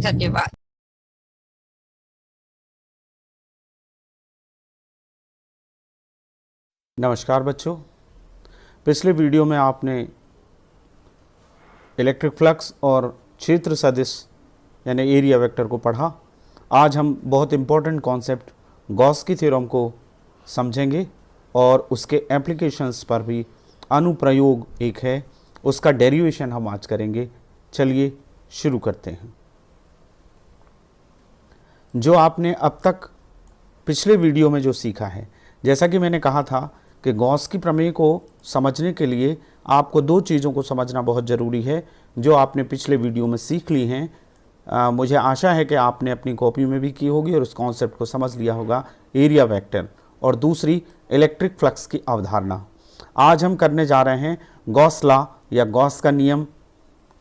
धन्यवाद। नमस्कार बच्चों, पिछले वीडियो में आपने इलेक्ट्रिक फ्लक्स और क्षेत्र सदिश यानी एरिया वेक्टर को पढ़ा। आज हम बहुत इम्पोर्टेंट कॉन्सेप्ट गॉस की थ्योरम को समझेंगे और उसके एप्लीकेशंस पर भी अनुप्रयोग एक है, उसका डेरिवेशन हम आज करेंगे। चलिए शुरू करते हैं। जो आपने अब तक पिछले वीडियो में जो सीखा है, जैसा कि मैंने कहा था कि गॉस की प्रमेय को समझने के लिए आपको दो चीज़ों को समझना बहुत ज़रूरी है जो आपने पिछले वीडियो में सीख ली हैं। मुझे आशा है कि आपने अपनी कॉपी में भी की होगी और उस कॉन्सेप्ट को समझ लिया होगा, एरिया वेक्टर और दूसरी इलेक्ट्रिक फ्लक्स की अवधारणा। आज हम करने जा रहे हैं गॉस लॉ या गॉस का नियम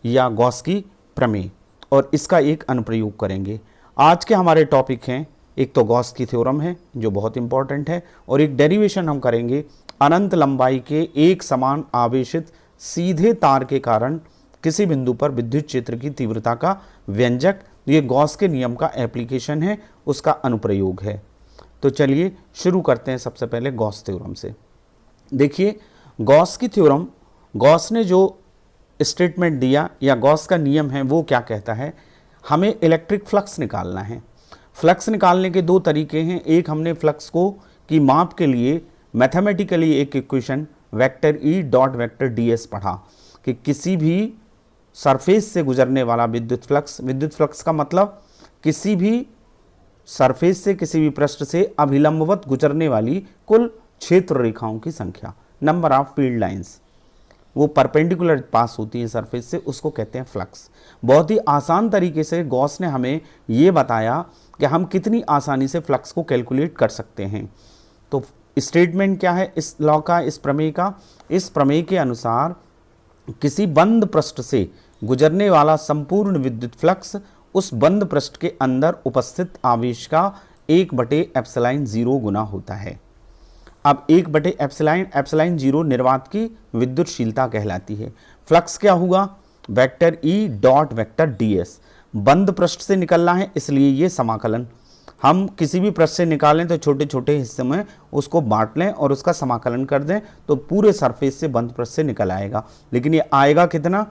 या गॉस की प्रमेय और इसका एक अनुप्रयोग करेंगे। आज के हमारे टॉपिक हैं, एक तो गॉस की थ्योरम है जो बहुत इंपॉर्टेंट है और एक डेरिवेशन हम करेंगे अनंत लंबाई के एक समान आवेशित सीधे तार के कारण किसी बिंदु पर विद्युत क्षेत्र की तीव्रता का व्यंजक। ये गॉस के नियम का एप्लीकेशन है, उसका अनुप्रयोग है। तो चलिए शुरू करते हैं सबसे पहले गॉस थ्योरम से। देखिए, गॉस की थ्योरम, गॉस ने जो स्टेटमेंट दिया या गॉस का नियम है वो क्या कहता है, हमें इलेक्ट्रिक फ्लक्स निकालना है। फ्लक्स निकालने के दो तरीके हैं। एक, हमने फ्लक्स को की माप के लिए मैथमेटिकली एक equation vector E dot vector D S पढ़ा कि किसी भी सरफेस से गुजरने वाला विद्युत फ्लक्स का मतलब किसी भी सरफेस से, किसी भी पृष्ठ से अभिलंबवत गुजरने वाली कुल क्षेत्र रेखाओं की संख्या, नंबर ऑफ फील्ड लाइंस, वो परपेंडिकुलर पास होती है सरफेस से, उसको कहते हैं फ्लक्स। बहुत ही आसान तरीके से गॉस ने हमें ये बताया कि हम कितनी आसानी से फ्लक्स को कैलकुलेट कर सकते हैं। तो स्टेटमेंट क्या है इस लॉ का, इस प्रमेय का? इस प्रमेय के अनुसार किसी बंद पृष्ठ से गुजरने वाला संपूर्ण विद्युत फ्लक्स उस बंद पृष्ठ के अंदर उपस्थित आवेश का 1/ε0 गुना होता है। अब 1/ε0 निर्वात की विद्युतशीलता कहलाती है। फ्लक्स क्या हुआ? Vector E dot vector D S. बंद पृष्ठ से निकलना है इसलिए ये समाकलन, हम किसी भी पृष्ठ से निकालें तो छोटे छोटे हिस्से में उसको बांट लें और उसका समाकलन कर दें तो पूरे सरफेस से बंद पृष्ठ से निकल आएगा। लेकिन ये आएगा कितना?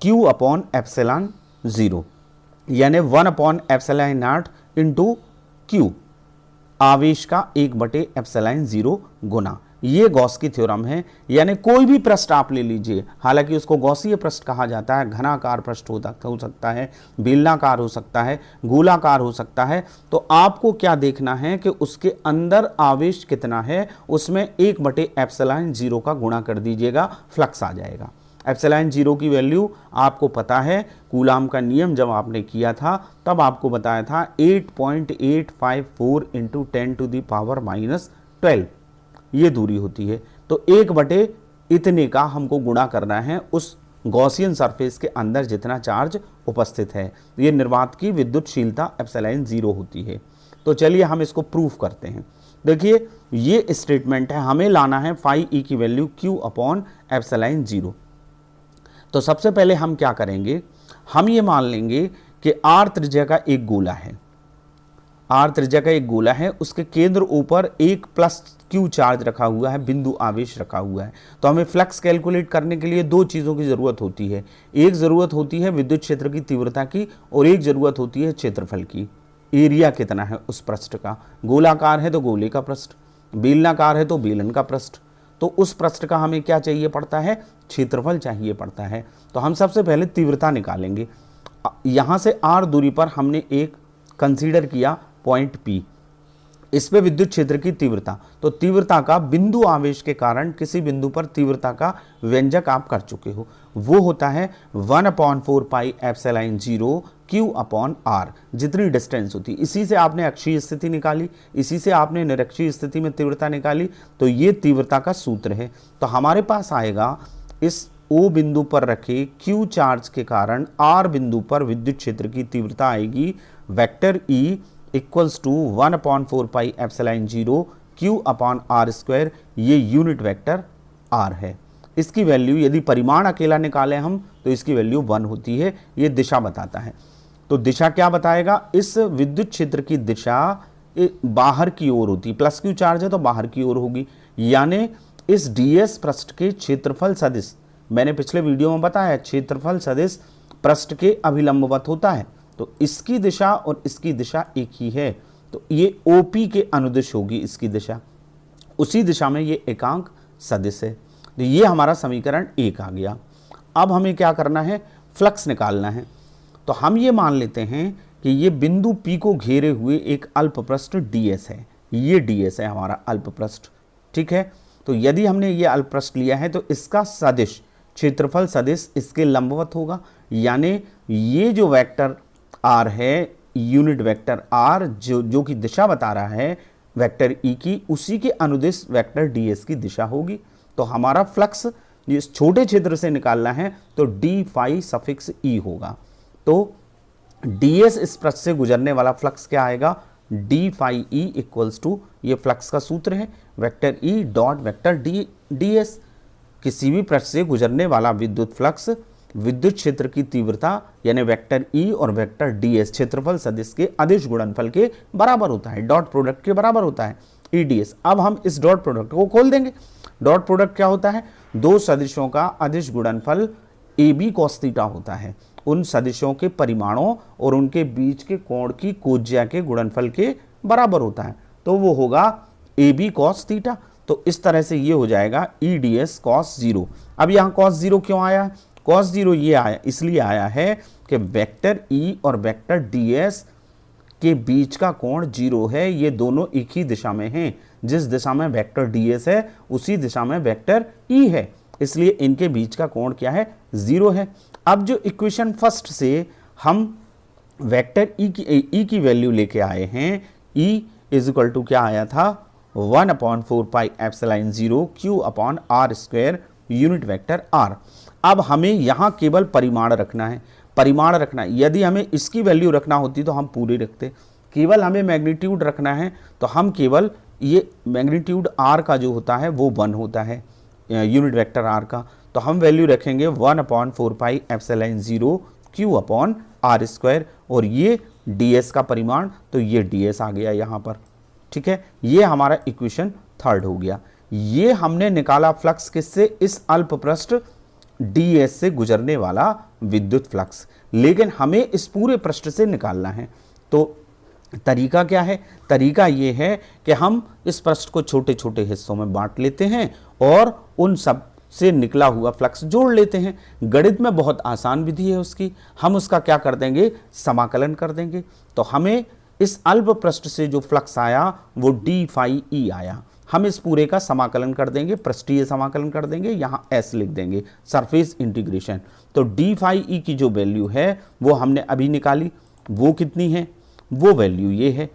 Q/ε0 यानी 1/ε0 इंटू Q, आवेश का 1/ε0 गुना। ये गॉस की थ्योरम है। यानी कोई भी पृष्ठ आप ले लीजिए, हालांकि उसको गॉसीय पृष्ठ कहा जाता है, घनाकार पृष्ठ हो सकता है, बेलनाकार हो सकता है, गोलाकार हो सकता है। तो आपको क्या देखना है कि उसके अंदर आवेश कितना है, उसमें 1/ε0 का गुणा कर दीजिएगा, फ्लक्स आ जाएगा। ε0 की वैल्यू आपको पता है, कूलाम का नियम जब आपने किया था तब आपको बताया था 8.854 इंटू 10⁻⁻12 ये दूरी होती है। तो 1/इतने का हमको गुणा करना है उस गॉसियन सरफेस के अंदर जितना चार्ज उपस्थित है। ये निर्वात की विद्युतशीलता ε0 होती है। तो चलिए हम इसको प्रूफ करते हैं। देखिए, ये स्टेटमेंट है, हमें लाना है फाई ई की वैल्यू Q/ε0। तो सबसे पहले हम क्या करेंगे, हम ये मान लेंगे कि आर त्रिज्या का एक गोला है। आर त्रिज्या का एक गोला है, उसके केंद्र ऊपर एक प्लस Q चार्ज रखा हुआ है, बिंदु आवेश रखा हुआ है। तो हमें फ्लक्स कैलकुलेट करने के लिए दो चीज़ों की ज़रूरत होती है। एक ज़रूरत होती है विद्युत क्षेत्र की तीव्रता की और एक ज़रूरत होती है क्षेत्रफल की। एरिया कितना है उस पृष्ठ का? गोलाकार है तो गोले का पृष्ठ, बेलनाकार है तो बेलन का पृष्ठ। तो उस पृष्ठ का हमें क्या चाहिए पड़ता है? क्षेत्रफल चाहिए पड़ता है। तो हम सबसे पहले तीव्रता निकालेंगे। यहाँ से r दूरी पर हमने एक कंसीडर किया पॉइंट P, इस पे विद्युत क्षेत्र की तीव्रता। तो तीव्रता का बिंदु आवेश के कारण किसी बिंदु पर तीव्रता का व्यंजक आप कर चुके हो, वो होता है 1/4πε0 Q/r, जितनी डिस्टेंस होती। इसी से आपने अक्षीय स्थिति निकाली, इसी से आपने निरक्षीय स्थिति में तीव्रता निकाली। तो ये तीव्रता का सूत्र है। तो हमारे पास आएगा, इस O बिंदु पर रखे Q चार्ज के कारण R बिंदु पर विद्युत क्षेत्र की तीव्रता आएगी vector E equals to 1/4πε0 Q/r²। ये यूनिट वेक्टर R है। इसकी वैल्यू यदि परिमाण अकेला निकालें हम तो इसकी वैल्यू 1 होती है। ये दिशा बताता है। तो दिशा क्या बताएगा, इस विद्युत क्षेत्र की दिशा बाहर की ओर होती है, प्लस क्यू चार्ज है तो बाहर की ओर होगी, यानी इस ds पृष्ठ के क्षेत्रफल सदिश, मैंने पिछले वीडियो में बताया क्षेत्रफल सदिश पृष्ठ के अभिलंबवत होता है, तो इसकी दिशा और इसकी दिशा एक ही है, तो ये OP के अनुदिश होगी इसकी दिशा, उसी दिशा में ये एकांक सदिश है। तो ये हमारा समीकरण 1 आ गया। अब हमें क्या करना है, फ्लक्स निकालना है। तो हम ये मान लेते हैं कि ये बिंदु P को घेरे हुए एक अल्पपृष्ठ ds है, ये ds है हमारा अल्पपृष्ठ, ठीक है। तो यदि हमने ये अल्पपृष्ठ लिया है तो इसका सदिश क्षेत्रफल सदिश इसके लंबवत होगा, यानी ये जो वेक्टर r है, यूनिट वेक्टर r जो कि दिशा बता रहा है वेक्टर E की, उसी के अनुदिश वेक्टर ds की दिशा होगी। तो हमारा फ्लक्स इस छोटे क्षेत्र से निकालना है तो d फाई सफिक्स E होगा। तो ds इस पृष्ठ से गुजरने वाला फ्लक्स क्या आएगा, d phi E equals to, ये फ्लक्स का सूत्र है, vector E dot vector ds। किसी भी पृष्ठ से गुजरने वाला विद्युत फ्लक्स विद्युत क्षेत्र की तीव्रता यानी वेक्टर E और वेक्टर ds क्षेत्रफल सदिश के अदिश गुणनफल के बराबर होता है, डॉट प्रोडक्ट के बराबर होता है EDS। अब हम इस डॉट प्रोडक्ट को खोल देंगे। डॉट प्रोडक्ट क्या होता है, दो सदिशों का अदिश गुणनफल AB cos थीटा होता है, उन सदिशों के परिमाणों और उनके बीच के कोण की कोज्या के गुणनफल के बराबर होता है, तो वो होगा AB cos थीटा। तो इस तरह से ये हो जाएगा EDS cos 0। अब यहाँ cos 0 क्यों आया, cos 0 ये आया इसलिए आया है कि वेक्टर E और वेक्टर ds के बीच का कोण 0 है, ये दोनों एक ही दिशा में हैं, जिस दिशा में वेक्टर ds है उसी दिशा में वेक्टर E है, इसलिए इनके बीच का कोण क्या है, 0 है। अब जो इक्वेशन फर्स्ट से हम वेक्टर E की वैल्यू लेके आए हैं, E इज इक्वल टू क्या आया था, 1/4 pi epsilon 0 q upon r square unit vector r। अब हमें यहाँ केवल परिमाण रखना है, परिमाण रखना है। यदि हमें इसकी वैल्यू रखना होती तो हम पूरी रखते, केवल हमें मैग्नीट्यूड रखना है तो हम केवल ये मैग्नीट्यूड r का जो होता है वो 1 होता है यूनिट वेक्टर r का, तो हम वैल्यू रखेंगे 1/4 pi epsilon 0 q upon r square, और ये ds का परिमाण, तो ये ds आ गया यहाँ पर, ठीक है। ये हमारा इक्वेशन 3 हो गया। ये हमने निकाला फ्लक्स किससे, इस अल्पपृष्ठ ds से गुजरने वाला विद्युत फ्लक्स, लेकिन हमें इस पूरे पृष्ठ से निकालना है। तो तरीका क्या है, तरीका ये है कि हम इस पृष्ठ को छोटे छोटे हिस्सों में बांट लेते हैं और उन सब से निकला हुआ फ्लक्स जोड़ लेते हैं। गणित में बहुत आसान विधि है उसकी, हम उसका क्या कर देंगे, समाकलन कर देंगे। तो हमें इस अल्प पृष्ठ से जो फ्लक्स आया वो d फाई E आया, हम इस पूरे का समाकलन कर देंगे, पृष्ठीय समाकलन कर देंगे, यहाँ s लिख देंगे, सरफेस इंटीग्रेशन। तो d फाई E की जो वैल्यू है वो हमने अभी निकाली, वो कितनी है, वो वैल्यू ये है,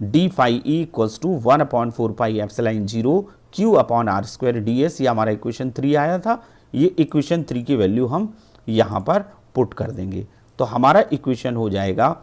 d phi E equals to 1/4 pi epsilon 0 q upon r square ds। ये हमारा इक्वेशन 3 आया था, ये इक्वेशन 3 की वैल्यू हम यहाँ पर पुट कर देंगे। तो हमारा इक्वेशन हो जाएगा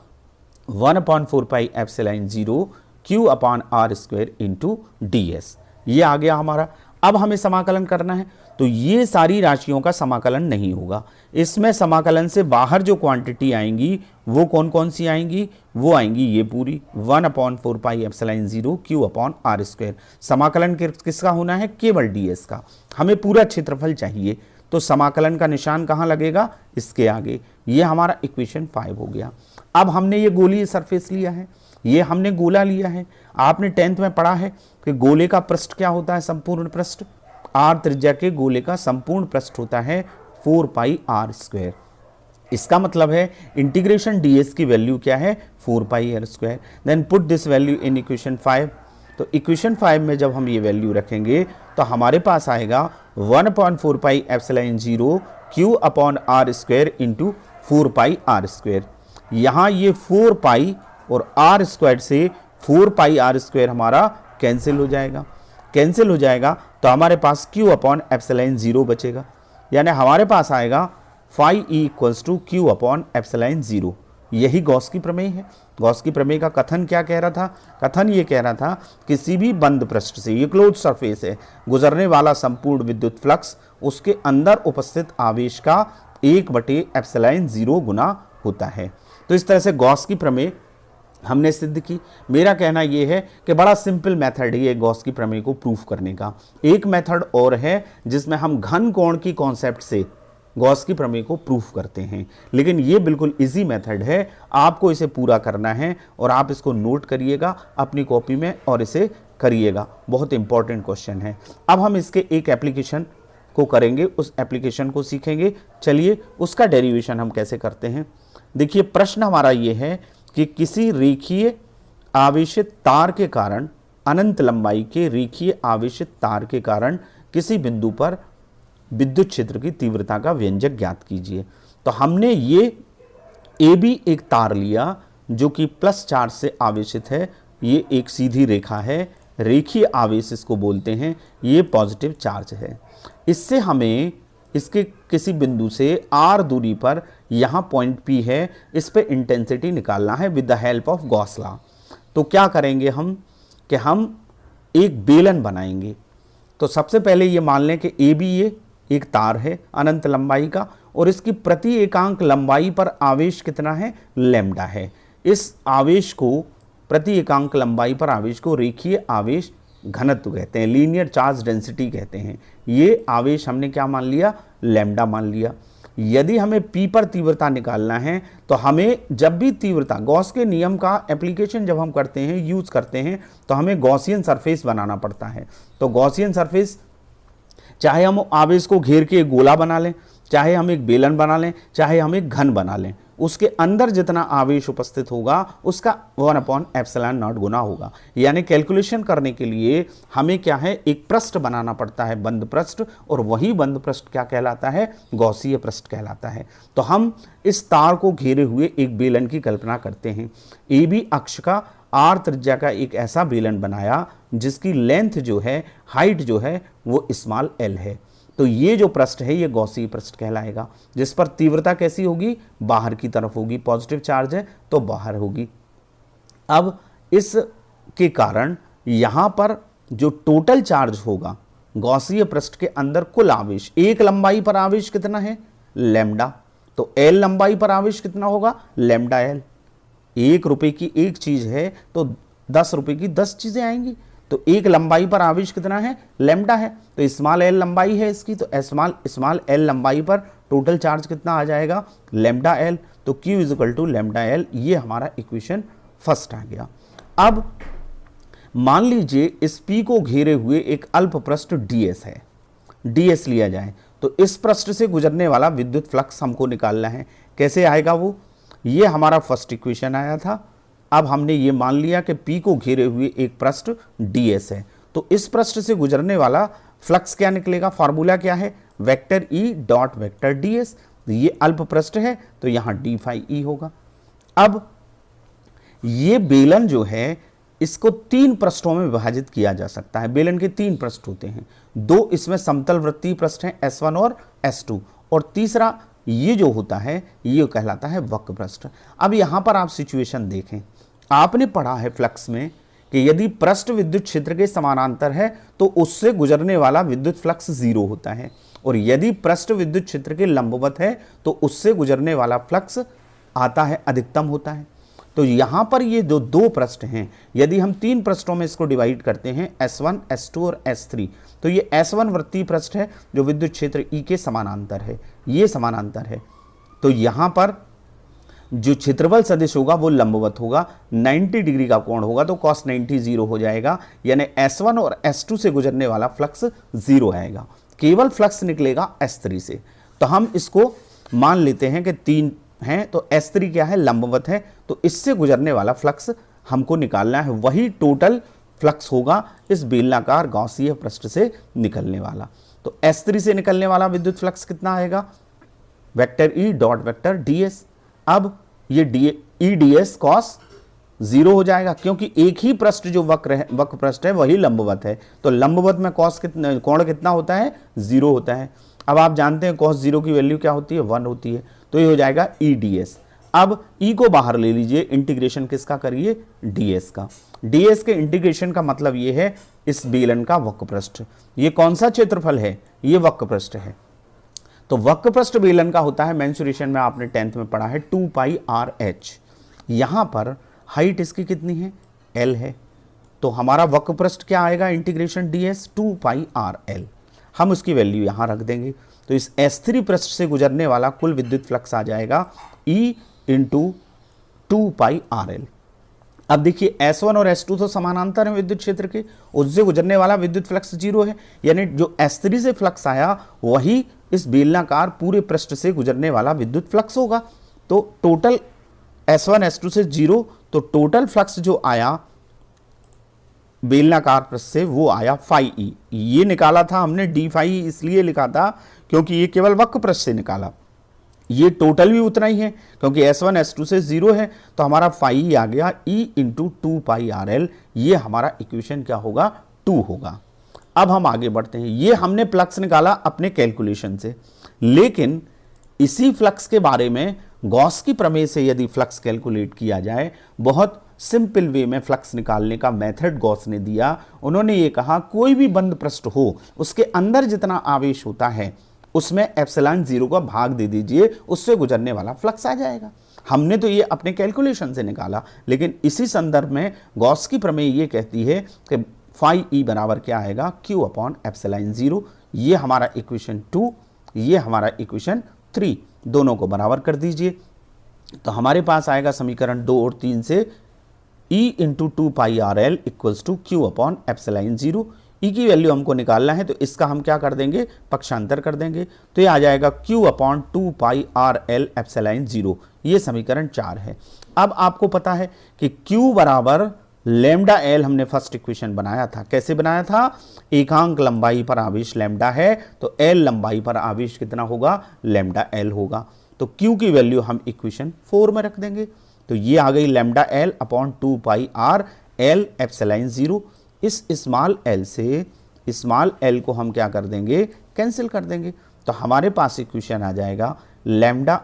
1/4 pi epsilon 0 q upon r square into ds। ये आ गया हमारा। अब हमें समाकलन करना है, तो ये सारी राशियों का समाकलन नहीं होगा, इसमें समाकलन से बाहर जो क्वांटिटी आएंगी वो कौन कौन सी आएंगी, वो आएंगी ये पूरी 1/4 pi epsilon 0 q upon r square. समाकलन किसका होना है, केवल ds का, हमें पूरा क्षेत्रफल चाहिए, तो समाकलन का निशान कहाँ लगेगा, इसके आगे। ये हमारा इक्वेशन 5 हो गया। अब हमने ये गोलीय सरफेस लिया है, ये हमने गोला लिया है, आपने 10th में पढ़ा है कि गोले का पृष्ठ क्या होता है, संपूर्ण पृष्ठ, r त्रिज्या के गोले का संपूर्ण पृष्ठ होता है 4 पाई r स्क्वायर। इसका मतलब है इंटीग्रेशन ds की वैल्यू क्या है, 4 pi r square. Then put this value in equation 5। तो इक्वेशन 5 में जब हम ये वैल्यू रखेंगे तो हमारे पास आएगा 1/4 pi epsilon 0 q upon r square into 4 pi r square. यहाँ ये 4 पाई और r स्क्वायर से 4 पाई r स्क्वायर हमारा कैंसिल हो जाएगा, कैंसिल हो जाएगा, तो हमारे पास q अपॉन एप्सिलॉन 0 बचेगा, यानी हमारे पास आएगा phi E equals to q upon epsilon 0। यही गॉस की प्रमेय है। गॉस की प्रमेय का कथन क्या कह रहा था, कथन ये कह रहा था किसी भी बंद पृष्ठ से, ये क्लोज सरफेस है, गुजरने वाला संपूर्ण विद्युत फ्लक्स उसके अंदर उपस्थित आवेश का 1/एप्सिलॉन 0 गुना होता है। तो इस तरह से गॉस की प्रमेय हमने सिद्ध की। मेरा कहना यह है कि बड़ा सिंपल मेथड है ये गॉस की प्रमेय को प्रूफ करने का। एक मेथड और है जिसमें हम घन कोण की कॉन्सेप्ट से गॉस की प्रमेय को प्रूफ करते हैं, लेकिन ये बिल्कुल इजी मेथड है, आपको इसे पूरा करना है और आप इसको नोट करिएगा अपनी कॉपी में और इसे करिएगा, बहुत इंपॉर्टेंट क्वेश्चन है। अब हम इसके एक एप्लीकेशन को करेंगे, उस एप्लीकेशन को सीखेंगे। चलिए उसका डेरिवेशन हम कैसे करते हैं। देखिए प्रश्न हमारा ये है कि किसी रेखीय आवेशित तार के कारण, अनंत लंबाई के रेखीय आवेशित तार के कारण किसी बिंदु पर विद्युत क्षेत्र की तीव्रता का व्यंजक ज्ञात कीजिए। तो हमने ये ए बी एक तार लिया जो कि प्लस चार्ज से आवेशित है, ये एक सीधी रेखा है, रेखीय आवेश इसको बोलते हैं, ये पॉजिटिव चार्ज है। इससे हमें इसके किसी बिंदु से आर दूरी पर यहाँ पॉइंट पी है, इस पे इंटेंसिटी निकालना है with the help of Gauss law. तो क्या करेंगे हम कि हम एक बेलन बनाएंगे। तो सबसे पहले ये मान लें कि ए बी ये एक तार है अनंत लंबाई का और इसकी प्रति एकांक लंबाई पर आवेश कितना है, लैम्डा है। इस आवेश को, प्रति एकांक लंबाई पर आवेश को रेखीय आवेश घनत्व कहते हैं, लीनियर चार्ज डेंसिटी कहते हैं। ये आवेश हमने क्या मान लिया, लैम्डा मान लिया। यदि हमें पी पर तीव्रता निकालना है तो हमें जब भी तीव्रता, गॉस के नियम का एप्लीकेशन जब हम करते हैं, यूज करते हैं, तो हमें गॉसियन सरफेस बनाना पड़ता है। तो गॉसियन सरफेस, चाहे हम आवेश को घेर के एक गोला बना लें, चाहे हम एक बेलन बना लें, चाहे हम एक घन बना लें, उसके अंदर जितना आवेश उपस्थित होगा उसका 1/ε0 गुना होगा। यानी कैलकुलेशन करने के लिए हमें क्या है, एक पृष्ठ बनाना पड़ता है, बंद पृष्ठ, और वही बंद पृष्ठ क्या कहलाता है, गॉसीय पृष्ठ कहलाता है। तो हम इस तार को घेरे हुए एक बेलन की कल्पना करते हैं। ए बी अक्ष का आर त्रिज्या का एक ऐसा बेलन बनाया जिसकी लेंथ जो है, हाइट जो है, वो स्मॉल एल है। तो ये जो पृष्ठ है ये गॉसीय पृष्ठ कहलाएगा, जिस पर तीव्रता कैसी होगी, बाहर की तरफ होगी, पॉजिटिव चार्ज है तो बाहर होगी। अब इसके कारण यहां पर जो टोटल चार्ज होगा गॉसीय पृष्ठ के अंदर, कुल आवेश, एक लंबाई पर आवेश कितना है, लैम्डा, तो एल लंबाई पर आवेश कितना होगा, लैम्डा एल। 1 रुपए की एक चीज है तो 10 रुपए की 10 चीजें आएंगी। तो एक लंबाई पर आवेश कितना है, लैम्डा है, तो स्मॉल एल लंबाई है इसकी, तो स्मॉल एल लंबाई पर टोटल चार्ज कितना आ जाएगा, लैम्डा एल। तो Q = लैम्डा एल, ये हमारा इक्वेशन फर्स्ट आ गया। अब मान लीजिए इस P को घेरे हुए एक अल्प पृष्ठ ds है, ds लिया जाए, तो इस पृष्ठ से गुजरने वाला विद्युत फ्लक्स हमको निकालना है। कैसे आएगा वो, ये हमारा फर्स्ट इक्वेशन आया था। अब हमने ये मान लिया कि P को घेरे हुए एक पृष्ठ ds है, तो इस पृष्ठ से गुजरने वाला फ्लक्स क्या निकलेगा, फार्मूला क्या है, vector E dot vector ds। ये अल्प पृष्ठ है तो यहाँ d phi E होगा। अब ये बेलन जो है इसको 3 पृष्ठों में विभाजित किया जा सकता है। बेलन के 3 पृष्ठ होते हैं, 2 इसमें समतल वृत्तीय पृष्ठ हैं S1 और S2, और तीसरा ये जो होता है ये कहलाता है वक्र पृष्ठ। अब यहाँ पर आप सिचुएशन देखें, आपने पढ़ा है फ्लक्स में कि यदि पृष्ठ विद्युत क्षेत्र के समानांतर है तो उससे गुजरने वाला विद्युत फ्लक्स 0 होता है, और यदि पृष्ठ विद्युत क्षेत्र के लंबवत है तो उससे गुजरने वाला फ्लक्स आता है, अधिकतम होता है। तो यहाँ पर ये जो 2 पृष्ठ हैं, यदि हम 3 पृष्ठों में इसको डिवाइड करते हैं, S1, S2 और S3, तो ये S1 वृत्तीय पृष्ठ है जो विद्युत क्षेत्र E के समानांतर है, ये समानांतर है। तो यहाँ पर जो क्षेत्रफल सदिश होगा वो लंबवत होगा, 90 डिग्री का कोण होगा, तो cos 90 0 हो जाएगा, यानी S1 और S2 से गुजरने वाला फ्लक्स 0 आएगा, केवल फ्लक्स निकलेगा S3 से। तो हम इसको मान लेते हैं कि 3 हैं, तो S3 क्या है, लंबवत है, तो इससे गुजरने वाला फ्लक्स हमको निकालना है, वही टोटल फ्लक्स होगा इस बेलनाकार गॉसीय पृष्ठ से निकलने वाला। तो S3 से निकलने वाला विद्युत फ्लक्स कितना आएगा, vector E dot vector ds। अब ये E ds cos 0 हो जाएगा, क्योंकि एक ही पृष्ठ जो वक्र पृष्ठ है वही लंबवत है, तो लंबवत में cos कितना, कोण कितना होता है, 0 होता है। अब आप जानते हैं cos 0 की वैल्यू क्या होती है, 1 होती है, तो ये हो जाएगा E ds। अब E को बाहर ले लीजिए, इंटीग्रेशन किसका करिए, ds का। ds के इंटीग्रेशन का मतलब ये है इस बेलन का वक्र पृष्ठ, ये कौन सा क्षेत्रफल है, ये वक्र पृष्ठ है, तो वक्र पृष्ठ बेलन का होता है, मेंसुरेशन में आपने 10th में पढ़ा है 2 पाई आर एच। यहां पर हाइट इसकी कितनी है, एल है, तो हमारा वक्र पृष्ठ क्या आएगा, integration ds 2 pi R L. हम उसकी वैल्यू यहां रख देंगे, तो इस S3 पृष्ठ से गुजरने वाला कुल विद्युत फ्लक्स आ जाएगा E into 2 pi R L. अब देखिए S1 और S2 तो समानांतर हैं विद्युत क्षेत्र के, उससे गुजरने वाला विद्युत फ्लक्स 0 है, यानी जो S3 से फ्लक्स आया वही इस बेलनाकार पूरे पृष्ठ से गुजरने वाला विद्युत फ्लक्स होगा। तो टोटल S1 S2 से 0, तो टोटल फ्लक्स जो आया बेलनाकार पृष्ठ से वो आया फाई ई। ये निकाला था हमने डी फाई इसलिए लिखा था क्योंकि ये केवल वक्र पृष्ठ से निकाला, ये टोटल भी उतना ही है क्योंकि S1 S2 से 0 है, तो हमारा फाई आ गया E into 2 pi R L. ये हमारा इक्वेशन क्या होगा, 2 होगा। अब हम आगे बढ़ते हैं, ये हमने फ्लक्स निकाला अपने कैलकुलेशन से, लेकिन इसी फ्लक्स के बारे में गॉस की प्रमेय से यदि फ्लक्स कैलकुलेट किया जाए, बहुत सिंपल वे में फ्लक्स निकालने का मेथड गॉस ने दिया। उन्होंने ये कहा कोई भी बंद पृष्ठ हो उसके अंदर जितना आवेश होता है उसमें एप्सिलॉन 0 का भाग दे दीजिए, उससे गुजरने वाला फ्लक्स आ जाएगा। हमने तो ये अपने कैलकुलेशन से निकाला, लेकिन इसी संदर्भ में गॉस की प्रमेय ये कहती है कि फाई ई बराबर क्या आएगा, Q अपॉन एप्सिलॉन 0। ये हमारा इक्वेशन 2, ये हमारा इक्वेशन 3, दोनों को बराबर कर दीजिए। तो हमारे पास आएगा समीकरण 2 और 3 से E into 2 pi R L equals to Q upon epsilon 0। E की वैल्यू हमको निकालना है, तो इसका हम क्या कर देंगे, पक्षांतर कर देंगे, तो ये आ जाएगा Q upon 2 pi R L epsilon 0। ये समीकरण 4 है। अब आपको पता है कि Q बराबर लैम्डा एल, हमने फर्स्ट इक्वेशन बनाया था। कैसे बनाया था, एकांक लंबाई पर आवेश लैम्डा है, तो एल लंबाई पर आवेश कितना होगा, लैम्डा एल होगा। तो Q की वैल्यू हम इक्वेशन 4 में रख देंगे, तो ये आ गई lambda L upon 2 pi R L epsilon 0। इस स्मॉल एल से स्मॉल एल को हम क्या कर देंगे, कैंसिल कर देंगे, तो हमारे पास इक्वेशन आ जाएगा lambda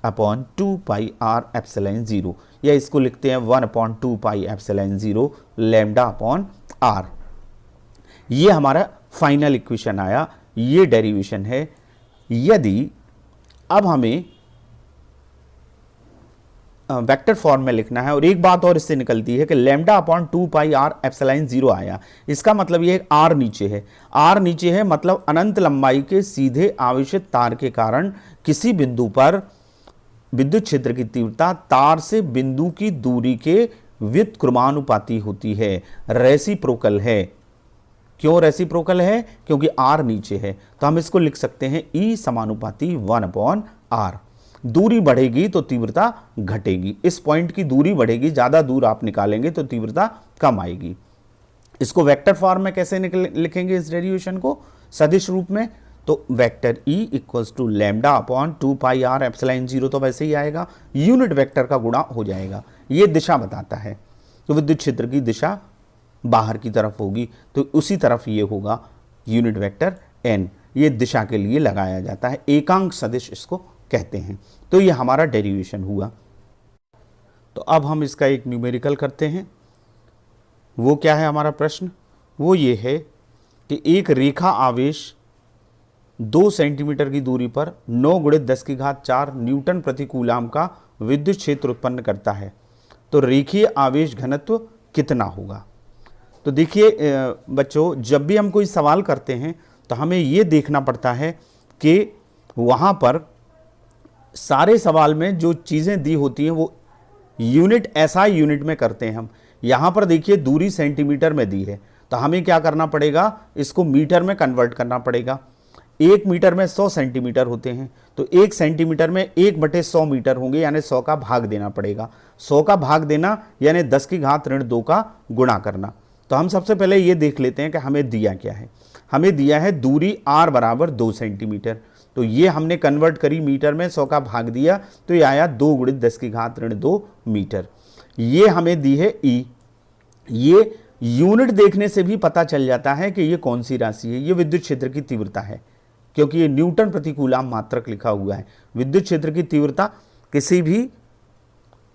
upon 2 pi R epsilon 0, या इसको लिखते हैं 1 upon 2 pi epsilon 0 lambda upon R. ये हमारा फाइनल इक्वेशन आया, ये डेरिवेशन है। यदि अब हमें वेक्टर फॉर्म में लिखना है, और एक बात और इससे निकलती है कि lambda upon 2 pi R epsilon 0 आया, इसका मतलब ये आर नीचे है, आर नीचे है मतलब अनंत लंबाई के सीधे आवेशित तार के कारण किसी बिंदु पर विद्युत क्षेत्र की तीव्रता तार से बिंदु की दूरी के व्युत्क्रमानुपाती होती है, रेसिप्रोकल है। क्यों रेसिप्रोकल है, क्योंकि आर नीचे है, तो हम इसको लिख सकते हैं E समानुपाती 1 अपॉन आर। दूरी बढ़ेगी तो तीव्रता घटेगी, इस पॉइंट की दूरी बढ़ेगी, ज्यादा दूर आप निकालेंगे तो तीव्रता कम आएगी। इसको वेक्टर फॉर्म में कैसे लिखेंगे इस डेरिवेशन को, सदिश रूप में, तो vector E equals to lambda upon 2 pi R epsilon 0 तो वैसे ही आएगा, यूनिट वेक्टर का गुणा हो जाएगा। ये दिशा बताता है, तो विद्युत क्षेत्र की दिशा बाहर की तरफ होगी, तो उसी तरफ ये होगा यूनिट वेक्टर n। ये दिशा के लिए लगाया जाता है, एकांक सदिश इसको कहते हैं। तो ये हमारा डेरिवेशन हुआ। तो अब हम इसका एक न्यूमेरिकल करते हैं। वो क्या है हमारा प्रश्न, वो ये है कि एक रेखा आवेश 2 सेंटीमीटर की दूरी पर 9 × 10⁴ न्यूटन प्रति कूलाम का विद्युत क्षेत्र उत्पन्न करता है, तो रेखीय आवेश घनत्व कितना होगा। तो देखिए बच्चों, जब भी हम कोई सवाल करते हैं तो हमें ये देखना पड़ता है कि वहाँ पर सारे सवाल में जो चीज़ें दी होती हैं वो यूनिट SI यूनिट में करते हैं हम। यहाँ पर देखिए दूरी सेंटीमीटर में दी है, तो हमें क्या करना पड़ेगा, इसको मीटर में कन्वर्ट करना पड़ेगा। 1 मीटर में 100 सेंटीमीटर होते हैं, तो 1 सेंटीमीटर में 1/100 मीटर होंगे, यानी 100 का भाग देना पड़ेगा। 100 का भाग देना यानी 10⁻² का गुणा करना। तो हम सबसे पहले ये देख लेते हैं कि हमें दिया क्या है। हमें दिया है दूरी r बराबर 2 सेंटीमीटर, तो ये हमने कन्वर्ट करी मीटर में, 100 का भाग दिया तो ये आया 2 × 10⁻² मीटर। ये हमें दी है E। ये यूनिट देखने से भी पता चल जाता है कि ये कौन सी राशि है, ये विद्युत क्षेत्र की तीव्रता है, क्योंकि ये न्यूटन प्रति कूलाम मात्रक लिखा हुआ है। विद्युत क्षेत्र की तीव्रता किसी भी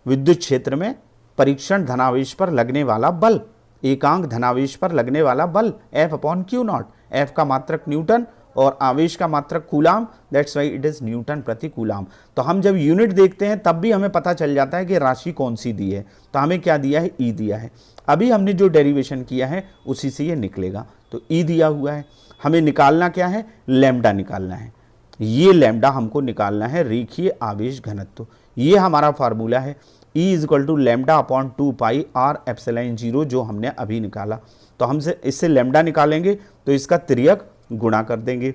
विद्युत क्षेत्र में परीक्षण धनावेश पर लगने वाला बल, एकांक धनावेश पर लगने वाला बल F/Q0, F का मात्रक न्यूटन और आवेश का मात्रक coulomb, that's why it is Newton प्रति कूलाम। तो हम जब यूनिट देखते हैं तब भी हमें पता चल जाता है कि राशि कौन सी दी है। तो हमें क्या दिया है, ई दिया है। अभी हमने जो डेरिवेशन किया है उसी से ये निकलेगा। तो ई दिया हुआ है, हमें निकालना क्या है, लैम्डा निकालना है। ये लैम्डा हमको निकालना है, रेखीय आवेश घनत्व। ये हमारा फार्मूला है, E is equal to lambda upon 2 pi R epsilon 0, जो हमने अभी निकाला। तो हम इससे लैम्डा निकालेंगे तो इसका तिर्यक गुणा कर देंगे।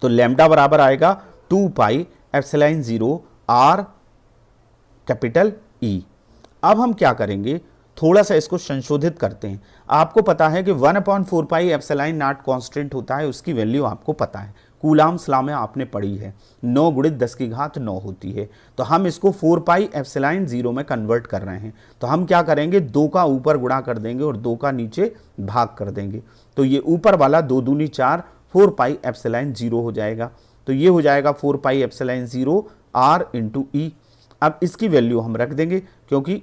तो लैम्डा बराबर आएगा 2 pi epsilon 0 are capital E. अब हम क्या करेंगे, थोड़ा सा इसको संशोधित करते हैं। आपको पता है कि 1/4 पाई एप्सिलॉन नॉट कांस्टेंट होता है, उसकी वैल्यू आपको पता है, कूलाम्स लॉ में आपने पढ़ी है, 9 गुणित 10 की घात 9 होती है। तो हम इसको 4 पाई एप्सिलॉन 0 में कन्वर्ट कर रहे हैं। तो हम क्या करेंगे, 2 का ऊपर गुणा कर देंगे और 2 का नीचे भाग कर देंगे। तो ये ऊपर वाला 2 दूनी 4, 4 पाई एप्सिलॉन 0 हो जाएगा। तो ये हो जाएगा 4 पाई एप्सिलॉन 0 आर इंटू ई। अब इसकी वैल्यू हम रख देंगे, क्योंकि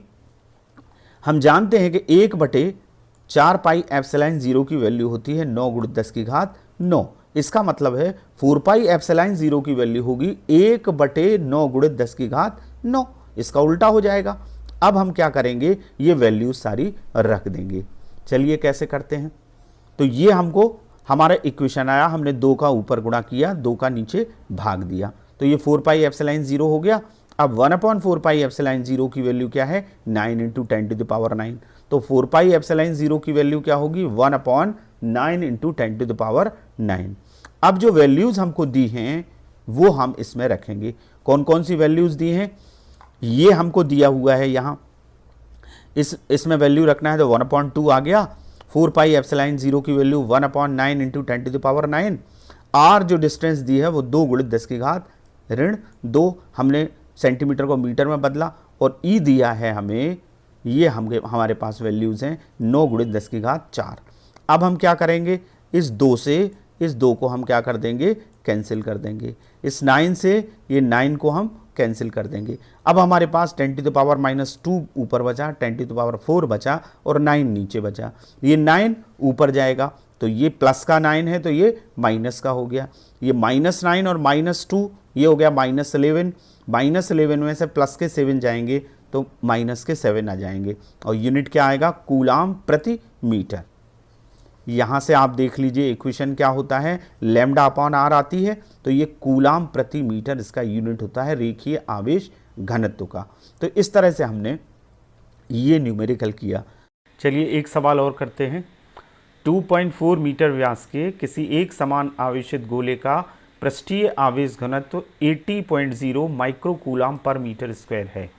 हम जानते हैं कि 1/4 पाई एप्सिलॉन 0 की वैल्यू होती है 9 गुणित 10 की घात 9। इसका मतलब है 4 पाई एप्सिलॉन 0 की वैल्यू होगी 1/9 गुणित 10 की घात 9। इसका उल्टा हो जाएगा। अब हम क्या करेंगे, ये वैल्यू सारी रख देंगे। चलिए कैसे करते हैं। तो ये हमको हमारा इक्वेशन आया, हमने 2 का ऊपर गुणा किया, 2 का नीचे भाग दिया। तो ये 4 पाई एप्सिलॉन 0 हो गया। अब 1/4 पाई एप्सिलॉन 0 की वैल्यू क्या है, 9 इंटू 10 टू द पावर 9। तो 4 पाई एप्सिलॉन 0 की वैल्यू क्या होगी, 1/9 इंटू 10 टू द पावर 9। अब जो वैल्यूज हमको दी हैं वो हम इसमें रखेंगे। कौन कौन सी वैल्यूज दी हैं, ये हमको दिया हुआ है यहाँ, इसमें वैल्यू रखना है। तो 1/2 आ गया, 4 पाई एप्सिलॉन 0 की value 1/9 into 10 to the power 9। R जो डिस्टेंस दी है वो 2 गुणित 10 की घात -2, हमने सेंटीमीटर को मीटर में बदला। और ई दिया है हमें, ये हमारे पास वैल्यूज हैं 9 गुणित 10 की घात 4। अब हम क्या करेंगे, इस 2 से इस 2 को हम क्या कर देंगे, कैंसिल कर देंगे। इस 9 से ये 9 को हम कैंसिल कर देंगे। अब हमारे पास 10 टू द पावर -2 ऊपर बचा, 10 टू द पावर 4 बचा और 9 नीचे बचा। ये 9 ऊपर जाएगा, तो ये प्लस का 9 है तो ये माइनस का हो गया। ये -9 और -2 ये हो गया -11। -11 में से प्लस के 7 जाएंगे तो माइनस के 7 आ जाएंगे। और यूनिट क्या आएगा, कूलाम प्रति मीटर। यहाँ से आप देख लीजिए इक्वेशन क्या होता है, लैम्डा अपॉन आर आती है, तो ये कूलाम प्रति मीटर इसका यूनिट होता है रेखीय आवेश घनत्व का। तो इस तरह से हमने ये न्यूमेरिकल किया। चलिए एक सवाल और करते हैं। 2.4 मीटर व्यास के किसी एक समान आवेशित गोले का पृष्ठीय आवेश घनत्व 80.0 माइक्रो कूलाम पर मीटर स्क्वायर है।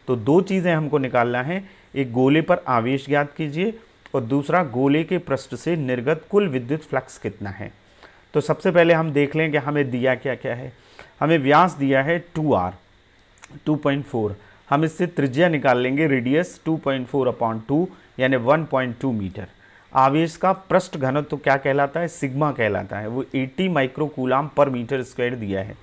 तो दो चीज़ें हमको निकालना है, एक गोले पर आवेश ज्ञात कीजिए और दूसरा गोले के पृष्ठ से निर्गत कुल विद्युत फ्लक्स कितना है। तो सबसे पहले हम देख लें कि हमें दिया क्या क्या है। हमें व्यास दिया है 2r 2.4, हम इससे त्रिज्या निकाल लेंगे, रेडियस 2.4/2 यानी 1.2 मीटर। आवेश का पृष्ठ घनत्व क्या कहलाता है, सिग्मा कहलाता है, वो 80 माइक्रो कूलाम पर मीटर स्क्वायर दिया है।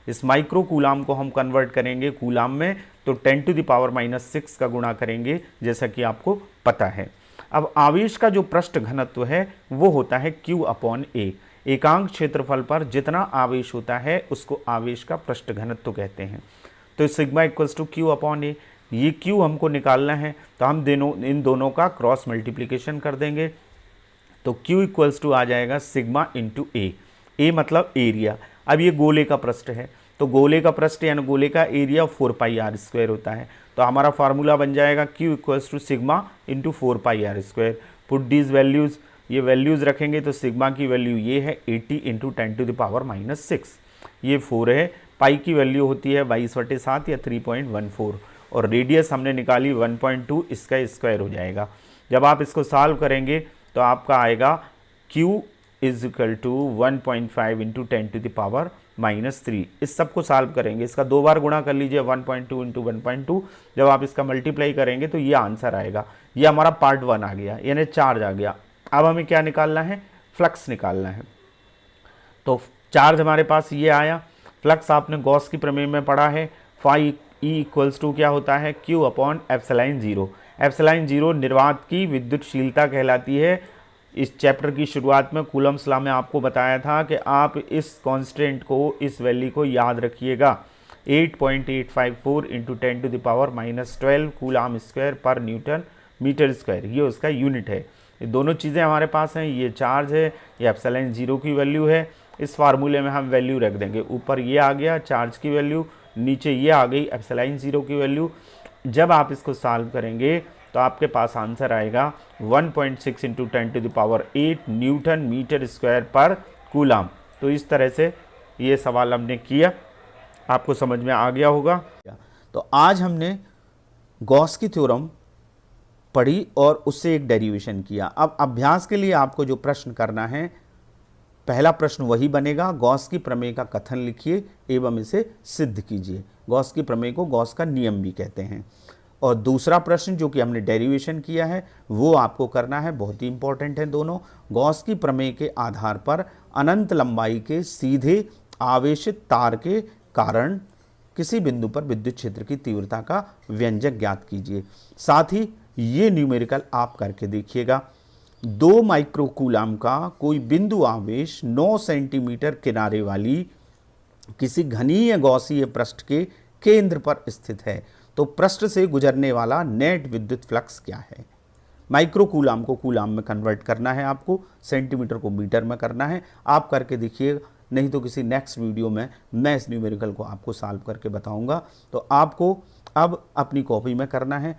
इस माइक्रो कूलाम को हम कन्वर्ट करेंगे कूलाम में, तो 10 टू द पावर -6 का गुणा करेंगे, जैसा कि आपको पता है। अब आवेश का जो पृष्ठ घनत्व है वो होता है Q/A। एकांक क्षेत्रफल पर जितना आवेश होता है उसको आवेश का पृष्ठ घनत्व कहते हैं। तो सिग्मा इक्वल्स टू Q/A। ये Q हमको निकालना है, तो हम इन दोनों का क्रॉस मल्टीप्लिकेशन कर देंगे। तो Q इक्वल्स टू आ जाएगा सिग्मा इंटू A। A मतलब एरिया। अब ये गोले का पृष्ठ है, तो गोले का पृष्ठ यानी गोले का एरिया 4 पाई आर स्क्वायर होता है। तो हमारा फार्मूला बन जाएगा Q equals to sigma into 4 pi R square. Put these values, ये वैल्यूज़ रखेंगे तो सिग्मा की वैल्यू ये है 80 इंटू 10 टू द पावर -6, ये 4 है। पाई की वैल्यू होती है 22/7 या 3.14 और रेडियस हमने निकाली 1.2, इसका स्क्वायर हो जाएगा। जब आप इसको सॉल्व करेंगे तो आपका आएगा Q is equal to 1.5 into 10 to the power -3। इस सब को सॉल्व करेंगे, इसका 2 बार गुणा कर लीजिए, 1.2 इंटू 1.2। जब आप इसका मल्टीप्लाई करेंगे तो ये आंसर आएगा। ये हमारा पार्ट 1 आ गया, यानी चार्ज आ गया। अब हमें क्या निकालना है, फ्लक्स निकालना है। तो चार्ज हमारे पास ये आया, फ्लक्स आपने गॉस की प्रमेय में पढ़ा है, फाई E इक्वल्स टू क्या होता है, Q/ε0। ε0 निर्वात की विद्युतशीलता कहलाती है इस चैप्टर की शुरुआत में कूलम्स लॉ में आपको बताया था कि आप इस कांस्टेंट को, इस वैल्यू को याद रखिएगा। 8.854 इंटू 10⁻⁻12 कूलाम स्क्वायर पर न्यूटन मीटर स्क्वायर, ये उसका यूनिट है। ये दोनों चीज़ें हमारे पास हैं, ये चार्ज है, ये एप्सिलॉन 0 की वैल्यू है। इस फार्मूले में हम वैल्यू रख देंगे, ऊपर ये आ गया चार्ज की वैल्यू, नीचे ये आ गई एप्सिलॉन 0 की वैल्यू। जब आप इसको सॉल्व करेंगे तो आपके पास आंसर आएगा 1.6 इंटू 10⁸ न्यूटन मीटर स्क्वायर पर कूलाम। तो इस तरह से ये सवाल हमने किया, आपको समझ में आ गया होगा। तो आज हमने गॉस की थ्योरम पढ़ी और उससे एक डेरिवेशन किया। अब अभ्यास के लिए आपको जो प्रश्न करना है, पहला प्रश्न वही बनेगा, गॉस की प्रमेय का कथन लिखिए एवं इसे सिद्ध कीजिए। गॉस की प्रमेय को गॉस का नियम भी कहते हैं। और दूसरा प्रश्न जो कि हमने डेरिवेशन किया है वो आपको करना है, बहुत ही इंपॉर्टेंट है दोनों। गॉस की प्रमेय के आधार पर अनंत लंबाई के सीधे आवेशित तार के कारण किसी बिंदु पर विद्युत क्षेत्र की तीव्रता का व्यंजक ज्ञात कीजिए। साथ ही ये न्यूमेरिकल आप करके देखिएगा। 2 माइक्रोकूलाम का कोई बिंदु आवेश 9 सेंटीमीटर किनारे वाली किसी घनीय गॉसीय पृष्ठ के केंद्र पर स्थित है, तो पृष्ठ से गुजरने वाला नेट विद्युत फ्लक्स क्या है। माइक्रोकूलाम को कूलाम में कन्वर्ट करना है, आपको सेंटीमीटर को मीटर में करना है। आप करके देखिए, नहीं तो किसी नेक्स्ट वीडियो में मैं इस न्यूमेरिकल को आपको सॉल्व करके बताऊंगा। तो आपको अब अपनी कॉपी में करना है।